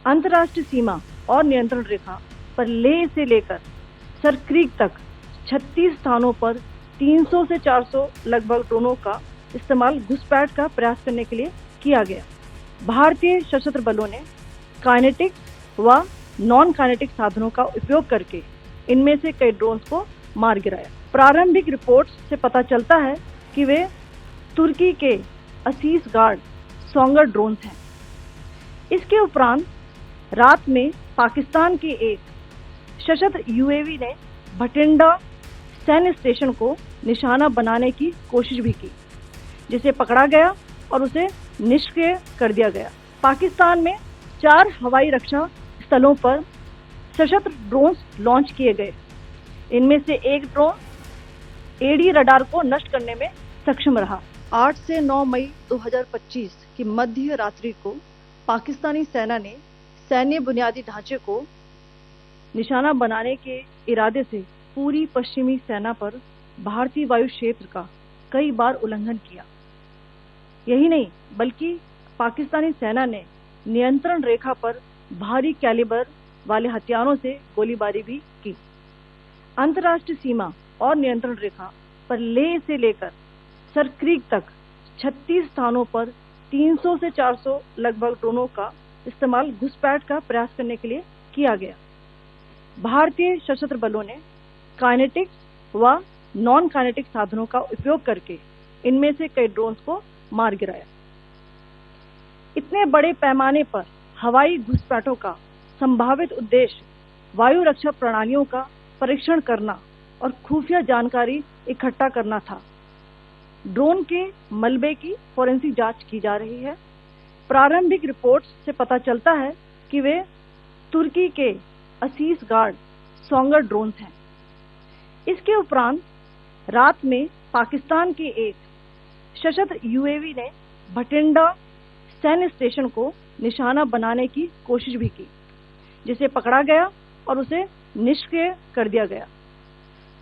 अंतर्राष्ट्रीय सीमा और नियंत्रण रेखा पर लेह से लेकर सरक्रीक तक 36 स्थानों पर 300 से 400 लगभग ड्रोनों का इस्तेमाल घुसपैठ का प्रयास करने के लिए किया गया। भारतीय सशस्त्र बलों ने काइनेटिक व नॉन काइनेटिक साधनों का उपयोग करके इनमें से कई ड्रोन्स को मार गिराया। प्रारंभिक रिपोर्ट्स से पता चलता है कि वे तुर्की के असीस गार्ड सोंगर ड्रोन्स हैं। इसके उपरांत रात में पाकिस्तान के एक सशस्त्र यूएवी ने भटिंडा सैन्य स्टेशन को निशाना बनाने की कोशिश भी की, जिसे पकड़ा गया और उसे निष्क्रिय कर दिया गया। पाकिस्तान में 4 हवाई रक्षा स्थलों पर सशस्त्र ड्रोन्स लॉन्च किए गए। इनमें से एक ड्रोन एडी रडार को नष्ट करने में सक्षम रहा। 8 से 9 मई 2025 की मध्य रात्रि को पाकिस्तानी सेना ने सैन्य बुनियादी ढांचे को निशाना बनाने के इरादे से पूरी पश्चिमी सेना पर भारतीय वायु क्षेत्र का कई बार उल्लंघन किया। यही नहीं, बल्कि पाकिस्तानी सेना ने नियंत्रण रेखा पर भारी कैलिबर वाले हथियारों से गोलीबारी भी की। अंतर्राष्ट्रीय सीमा और नियंत्रण रेखा पर लेह से लेकर सरक्रीक तक 36 स्थानों पर 300 से 400 लगभग ड्रोनों का इस्तेमाल घुसपैठ का प्रयास करने के लिए किया गया। भारतीय सशस्त्र बलों ने काइनेटिक व नॉन काइनेटिक साधनों का उपयोग करके इनमें से कई ड्रोन्स को मार गिराया। इतने बड़े पैमाने पर हवाई घुसपैठों का संभावित उद्देश्य वायु रक्षा प्रणालियों का परीक्षण करना और खुफिया जानकारी इकट्ठा करना था। ड्रोन के मलबे की फोरेंसिक जांच की जा रही है। प्रारंभिक रिपोर्ट्स से पता चलता है कि वे तुर्की के असीस गार्ड सोंगर ड्रोन्स हैं। इसके उपरांत रात में पाकिस्तान के एक सशस्त्र यूएवी ने भटिंडा सैन्य स्टेशन को निशाना बनाने की कोशिश भी की, जिसे पकड़ा गया और उसे निष्क्रिय कर दिया गया।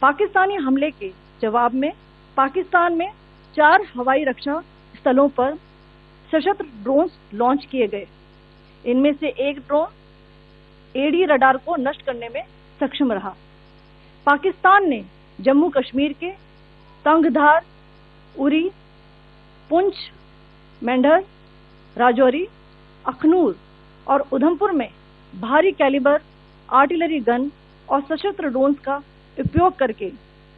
पाकिस्तानी हमले के जवाब में पाकिस्तान में 4 हवाई रक्षा स्थलों पर सशस्त्र ड्रोन्स लॉन्च किए गए। इनमें से एक ड्रोन एडी रडार को नष्ट करने में सक्षम रहा। पाकिस्तान ने जम्मू कश्मीर के तंगधार, उरी, पुंछ, मेंढर, राजौरी, अखनूर और उधमपुर में भारी कैलिबर आर्टिलरी गन और सशस्त्र ड्रोन्स का उपयोग करके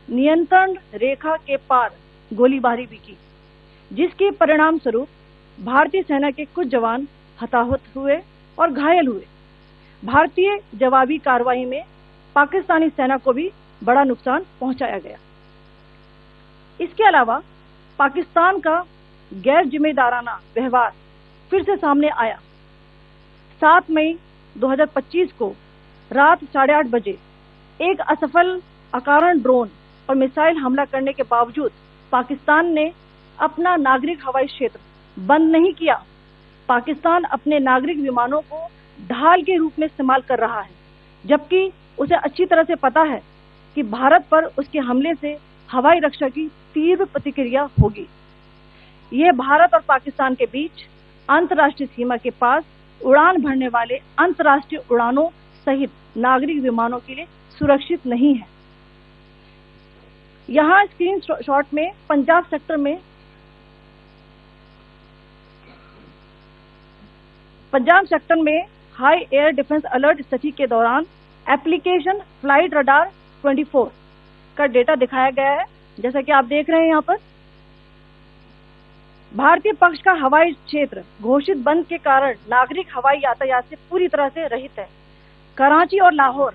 नियंत्रण रेखा के पार गोलीबारी भी की, जिसके परिणाम स्वरूप भारतीय सेना के कुछ जवान हताहत हुए और घायल हुए। भारतीय जवाबी कार्रवाई में पाकिस्तानी सेना को भी बड़ा नुकसान पहुंचाया गया। इसके अलावा पाकिस्तान का गैर जिम्मेदाराना व्यवहार फिर से सामने आया। 7 मई 2025 को रात 8:30 बजे एक असफल अकारण ड्रोन और मिसाइल हमला करने के बावजूद पाकिस्तान ने अपना नागरिक हवाई क्षेत्र बंद नहीं किया। पाकिस्तान अपने नागरिक विमानों को ढाल के रूप में इस्तेमाल कर रहा है, जबकि उसे अच्छी तरह से पता है कि भारत पर उसके हमले से हवाई रक्षा की तीव्र प्रतिक्रिया होगी। यह भारत और पाकिस्तान के बीच अंतर्राष्ट्रीय सीमा के पास उड़ान भरने वाले अंतर्राष्ट्रीय उड़ानों सहित नागरिक विमानों के लिए सुरक्षित नहीं है। यहाँ स्क्रीन शॉट में पंजाब सेक्टर में हाई एयर डिफेंस अलर्ट स्थिति के दौरान एप्लीकेशन फ्लाइट रडार 24 का डेटा दिखाया गया है। जैसा कि आप देख रहे हैं, यहाँ पर भारतीय पक्ष का हवाई क्षेत्र घोषित बंद के कारण नागरिक हवाई यातायात से पूरी तरह से रहित है। कराची और लाहौर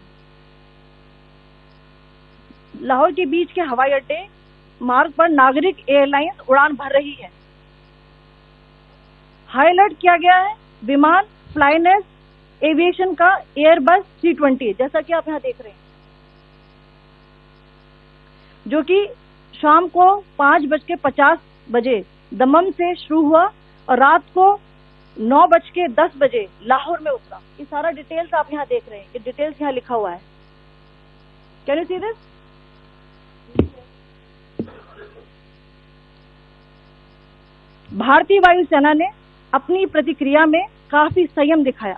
के बीच के हवाई अड्डे मार्ग पर नागरिक एयरलाइंस उड़ान भर रही है। हाई अलर्ट किया गया है विमान फ्लाइनेस एविएशन का एयरबस 320, जैसा कि आप यहाँ देख रहे हैं, जो कि शाम को 5:50 बजे दमम से शुरू हुआ और रात को 9:10 बजे लाहौर में उतरा। ये सारा डिटेल्स आप यहाँ देख रहे हैं, ये डिटेल्स यहाँ लिखा हुआ है। Can you see this? भारतीय वायुसेना ने अपनी प्रतिक्रिया में काफी संयम दिखाया।